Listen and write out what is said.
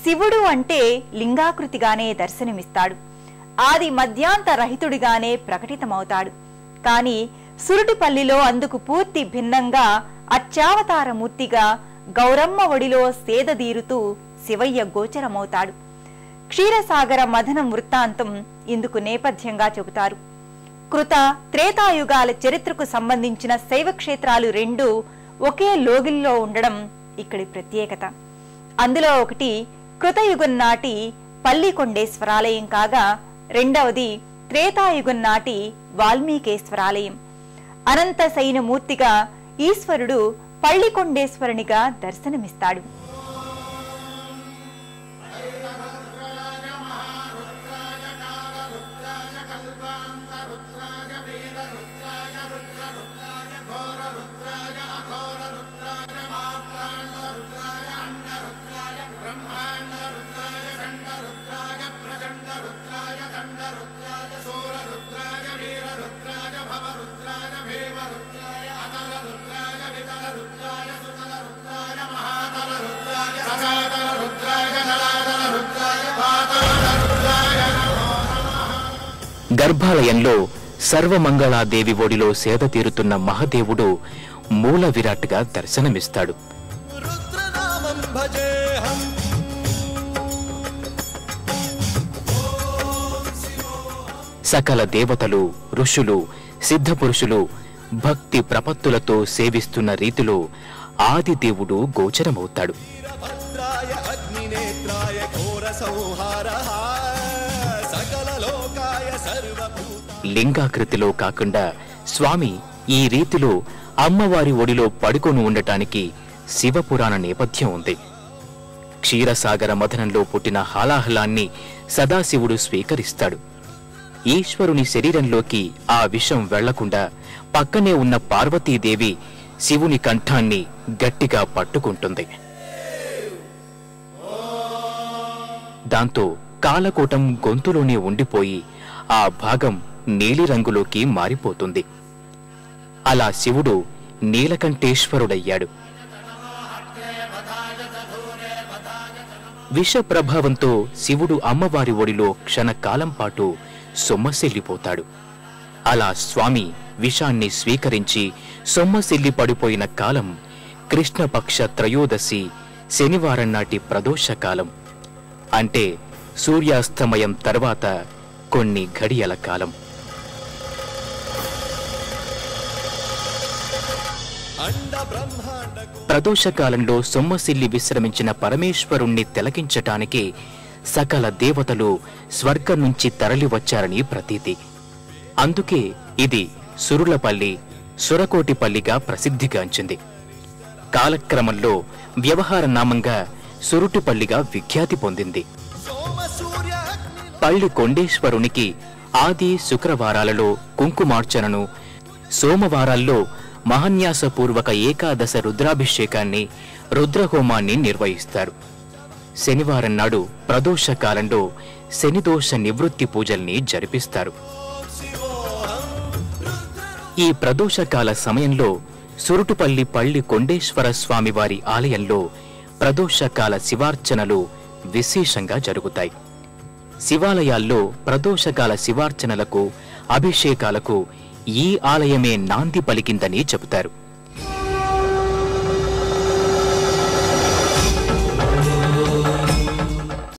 శివుడు అంటే లింగాకృతిగానే దర్శనమిస్తాడు. ఆది మధ్యాంత రహితుడిగానే ప్రకటితమవుతాడు. కాని సురుటిపల్లిలో అందుకు పూర్తి భిన్నంగా అత్యావతారమూర్తిగా గౌరమ్మ ఒడిలో సేదదీరుతూ శివయ్య గోచరమవుతాడు. క్షీరసాగర మథనం వృత్తాంతం ఇందుకు నేపథ్యంగా చెబుతారు. కృత త్రేతాయుగాల చరిత్రకు సంబంధించిన శైవక్షేత్రాలు రెండూ ఒకే లోగిల్లో ఉండడం ఇక్కడి ప్రత్యేకత. అందులో ఒకటి కృతయుగం నాటి పల్లికొండేశ్వరాలయం కాగా రెండవది త్రేతాయుగం నాటి వాల్మీకేశ్వరాలయం. అనంత శయనమూర్తిగా ఈశ్వరుడు పల్లికొండేశ్వరునిగా దర్శనమిస్తాడు. గర్భాలయంలో సర్వమంగళాదేవి ఒడిలో సేద తీరుతున్న మహదేవుడు మూల విరాట్గా దర్శనమిస్తాడు. సకల దేవతలు, ఋషులు, సిద్ధపురుషులు భక్తి ప్రపత్తులతో సేవిస్తున్న రీతిలో ఆదిదేవుడు గోచరమవుతాడు. లింగాకృతిలో కాకుండా స్వామి ఈ రీతిలో అమ్మవారి ఒడిలో పడుకొని ఉండటానికి శివపురాణ నేపథ్యం ఉంది. క్షీరసాగర మథనంలో పుట్టిన హాలాహలాన్ని సదాశివుడు స్వీకరిస్తాడు. ఈశ్వరుని శరీరంలోకి ఆ విషం వెళ్లకుండా పక్కనే ఉన్న పార్వతీదేవి శివుని కంఠాన్ని గట్టిగా పట్టుకుంటుంది. దాంతో కాలకూటం గొంతులోనే ఉండిపోయి ఆ భాగం నీలిరంగులోకి మారిపోతుంది. అలా శివుడు నీలకంఠేశ్వరుడయ్యాడు. విష ప్రభావంతో శివుడు అమ్మవారి ఒడిలో క్షణకాలం పాటు సొమ్మసిల్లిపోతాడు. అలా స్వామి విషాన్ని స్వీకరించి సొమ్మసిల్లి పడిపోయిన కాలం కృష్ణపక్ష త్రయోదశి శనివారం నాటి ప్రదోషకాలం. అంటే సూర్యాస్తమయం తర్వాత కొన్ని ఘడియల కాలం. ప్రదోషకాలంలో సొమ్మసిల్లి విశ్రమించిన పరమేశ్వరుణ్ణి తిలకించటానికి సకల దేవతలు స్వర్గం నుంచి తరలివచ్చారని ప్రతీతి. అందుకే ఇది సురులపల్లి, సురకోటిపల్లిగా ప్రసిద్ధిగాంచింది. కాలక్రమంలో వ్యవహార నామంగా సురుటిపల్లిగా విఖ్యాతి పొందింది. పల్లి కొండేశ్వరునికి ఆది శుక్రవారాలలో కుంకుమార్చనను, సోమవారాల్లో మహాన్యాసపూర్వక ఏకాదశ రుద్రాభిషేకాన్ని, రుద్రహోమాన్ని నిర్వహిస్తారు. శనివారం నాడు ప్రదోషకాలంలో శనిదోష నివృత్తి పూజల్ని జరిపిస్తారు. ఈ ప్రదోషకాల సమయంలో సురుటుపల్లి పల్లి కొండేశ్వర స్వామివారి ఆలయంలో ప్రదోషకాల శివార్చనలు విశేషంగా జరుగుతాయి. శివాలయాల్లో ప్రదోషకాల శివార్చనలకు, అభిషేకాలకు ఈ ఆలయమే నాంది పలికిందని చెబుతారు.